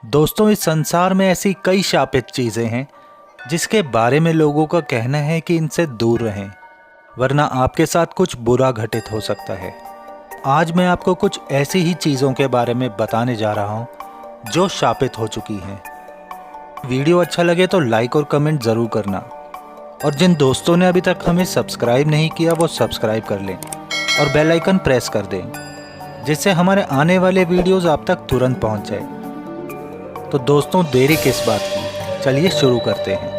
दोस्तों, इस संसार में ऐसी कई शापित चीज़ें हैं जिसके बारे में लोगों का कहना है कि इनसे दूर रहें, वरना आपके साथ कुछ बुरा घटित हो सकता है। आज मैं आपको कुछ ऐसी ही चीज़ों के बारे में बताने जा रहा हूँ जो शापित हो चुकी हैं। वीडियो अच्छा लगे तो लाइक और कमेंट ज़रूर करना, और जिन दोस्तों ने अभी तक हमें सब्सक्राइब नहीं किया वो सब्सक्राइब कर लें और बेल आइकन प्रेस कर दें, जिससे हमारे आने वाले वीडियोस आप तक तुरंत पहुंच जाए। तो दोस्तों, देरी किस बात की, चलिए शुरू करते हैं।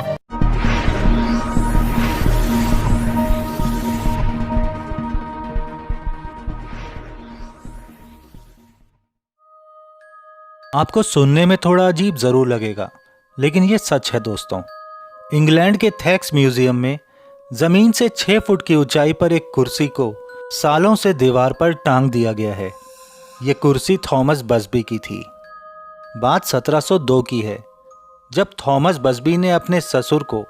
आपको सुनने में थोड़ा अजीब जरूर लगेगा, लेकिन ये सच है दोस्तों। इंग्लैंड के थैक्स म्यूजियम में जमीन से 6 फुट की ऊंचाई पर एक कुर्सी को सालों से दीवार पर टांग दिया गया है। ये कुर्सी थॉमस बसबी की थी। बात 1702 की है, जब थॉमस बसबी ने अपने ससुर को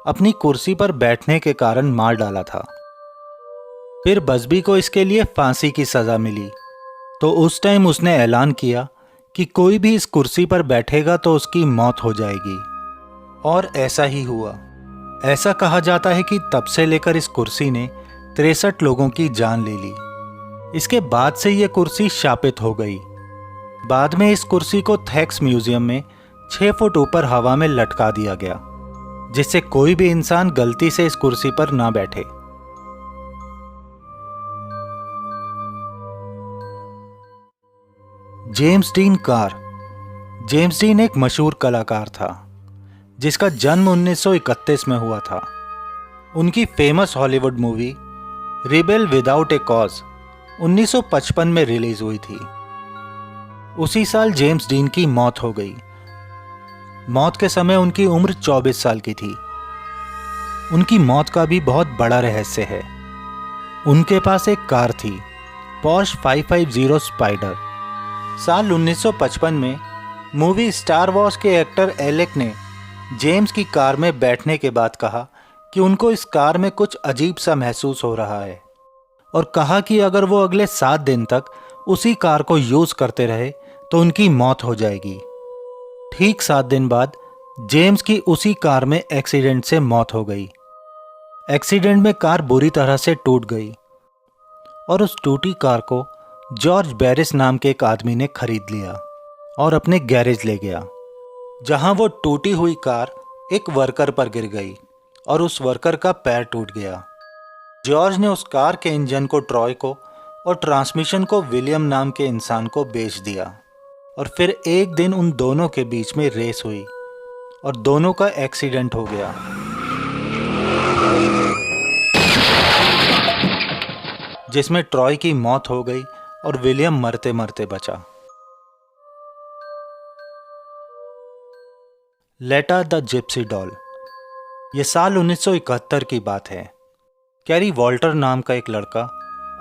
अपनी कुर्सी पर बैठने के कारण मार डाला था। फिर बसबी को इसके लिए फांसी की सजा मिली, तो उस टाइम उसने ऐलान किया कि कोई भी इस कुर्सी पर बैठेगा तो उसकी मौत हो जाएगी। और ऐसा ही हुआ। ऐसा कहा जाता है कि तब से लेकर इस कुर्सी ने 63 लोगों की जान ले ली। इसके बाद से यह कुर्सी शापित हो गई। बाद में इस कुर्सी को थैक्स म्यूजियम में 6 फुट ऊपर हवा में लटका दिया गया, जिससे कोई भी इंसान गलती से इस कुर्सी पर ना बैठे। James dean car. James dean एक मशहूर कलाकार था जिसका जन्म 1931 में हुआ था। उनकी famous Hollywood movie rebel without ए कॉज 1955 में रिलीज हुई थी। उसी साल जेम्स डीन की मौत हो गई। मौत के समय उनकी उम्र 24 साल की थी। उनकी मौत का भी बहुत बड़ा रहस्य है। उनके पास एक कार थी, पोर्श 550 स्पाइडर। साल 1955 में मूवी स्टार वॉर्स के एक्टर एलेक ने जेम्स की कार में बैठने के बाद कहा कि उनको इस कार में कुछ अजीब सा महसूस हो रहा है, और कहा कि अगर वो अगले 7 दिन तक उसी कार को यूज करते रहे तो उनकी मौत हो जाएगी। ठीक 7 दिन बाद जेम्स की उसी कार में एक्सीडेंट से मौत हो गई। एक्सीडेंट में कार बुरी तरह से टूट गई, और उस टूटी कार को जॉर्ज बैरिस नाम के एक आदमी ने खरीद लिया और अपने गैरेज ले गया, जहां वो टूटी हुई कार एक वर्कर पर गिर गई और उस वर्कर का पैर टूट गया। जॉर्ज ने उस कार के इंजन को ट्रॉय को और ट्रांसमिशन को विलियम नाम के इंसान को बेच दिया, और फिर एक दिन उन दोनों के बीच में रेस हुई और दोनों का एक्सीडेंट हो गया, जिसमें ट्रॉय की मौत हो गई और विलियम मरते मरते बचा। लेटा द जिप्सी डॉल। यह साल 1971 की बात है। कैरी वॉल्टर नाम का एक लड़का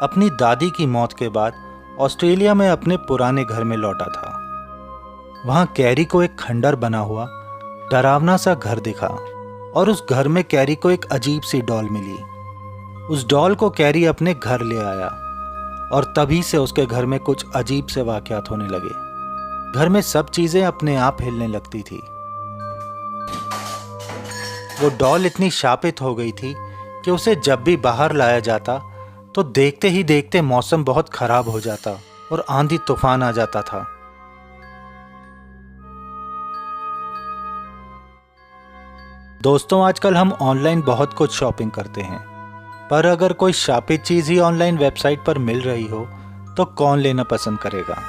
अपनी दादी की मौत के बाद ऑस्ट्रेलिया में अपने पुराने घर में लौटा था। वहां कैरी को एक खंडर बना हुआ डरावना सा घर दिखा, और उस घर में कैरी को एक अजीब सी डॉल मिली। उस डॉल को कैरी अपने घर ले आया, और तभी से उसके घर में कुछ अजीब से वाकयात होने लगे। घर में सब चीजें अपने आप हिलने लगती थी। वो डॉल इतनी शापित हो गई थी कि उसे जब भी बाहर लाया जाता तो देखते ही देखते मौसम बहुत खराब हो जाता और आंधी तूफान आ जाता था। दोस्तों, आजकल हम ऑनलाइन बहुत कुछ शॉपिंग करते हैं, पर अगर कोई शापित चीज ही ऑनलाइन वेबसाइट पर मिल रही हो तो कौन लेना पसंद करेगा।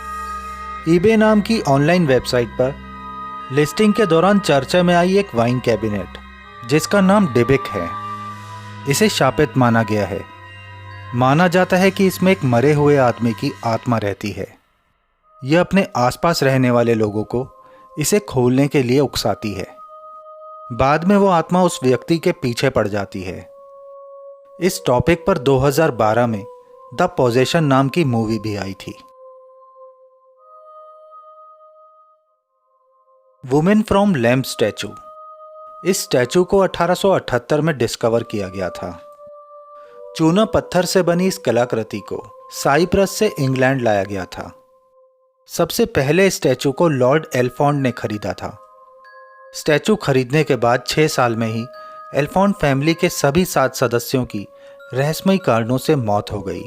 ईबे नाम की ऑनलाइन वेबसाइट पर लिस्टिंग के दौरान चर्चा में आई एक वाइन कैबिनेट जिसका नाम डिबिक है। इसे शापित माना गया है। माना जाता है कि इसमें एक मरे हुए आदमी की आत्मा रहती है। यह अपने आसपास रहने वाले लोगों को इसे खोलने के लिए उकसाती है। बाद में वो आत्मा उस व्यक्ति के पीछे पड़ जाती है। इस टॉपिक पर 2012 में द पोजेशन नाम की मूवी भी आई थी। Women from lamp statue. इस स्टैचू को 1878 में डिस्कवर किया गया था। चूना पत्थर से बनी इस कलाकृति को साइप्रस से इंग्लैंड लाया गया था। सबसे पहले स्टैचू को लॉर्ड एल्फोंड ने खरीदा था। स्टैचू खरीदने के बाद 6 साल में ही एल्फोंड फैमिली के सभी 7 सदस्यों की रहस्यमयी कारणों से मौत हो गई।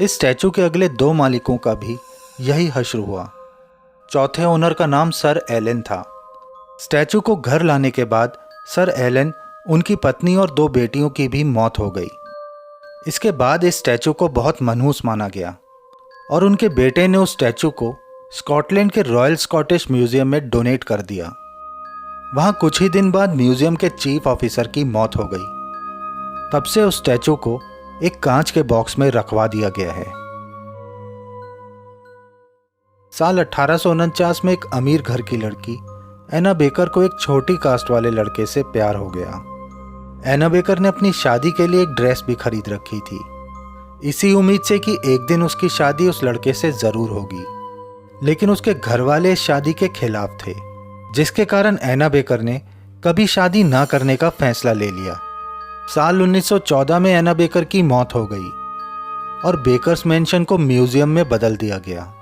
इस स्टैचू के अगले 2 मालिकों का भी यही हश्र हुआ। चौथे ओनर का नाम सर एलन था। स्टैचू को घर लाने के बाद सर एलन, उनकी पत्नी और 2 बेटियों की भी मौत हो गई। इसके बाद इस स्टैचू को बहुत मनहूस माना गया और उनके बेटे ने उस स्टैचू को स्कॉटलैंड के रॉयल स्कॉटिश म्यूजियम में डोनेट कर दिया। वहाँ कुछ ही दिन बाद म्यूजियम के चीफ ऑफिसर की मौत हो गई। तब से उस स्टैचू को एक कांच के बॉक्स में रखवा दिया गया है। साल 1849 में एक अमीर घर की लड़की एना बेकर को एक छोटी कास्ट वाले लड़के से प्यार हो गया। एना बेकर ने अपनी शादी के लिए एक ड्रेस भी खरीद रखी थी, इसी उम्मीद से कि एक दिन उसकी शादी उस लड़के से जरूर होगी। लेकिन उसके घर वाले इस शादी के खिलाफ थे, जिसके कारण एना बेकर ने कभी शादी ना करने का फैसला ले लिया। साल 1914 में एना बेकर की मौत हो गई और बेकर्स मैंशन को म्यूजियम में बदल दिया गया।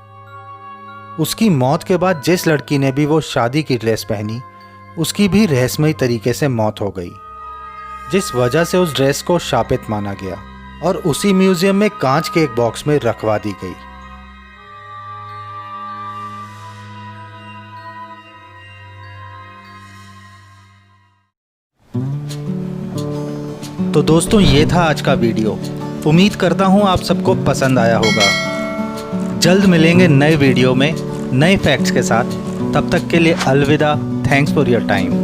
उसकी मौत के बाद जिस लड़की ने भी वो शादी की ड्रेस पहनी, उसकी भी रहस्यमयी तरीके से मौत हो गई, जिस वजह से उस ड्रेस को शापित माना गया और उसी म्यूजियम में कांच के एक बॉक्स में रखवा दी गई। तो दोस्तों, ये था आज का वीडियो। उम्मीद करता हूँ आप सबको पसंद आया होगा। जल्द मिलेंगे नए वीडियो में नए फैक्ट्स के साथ। तब तक के लिए अलविदा। Thanks for your time.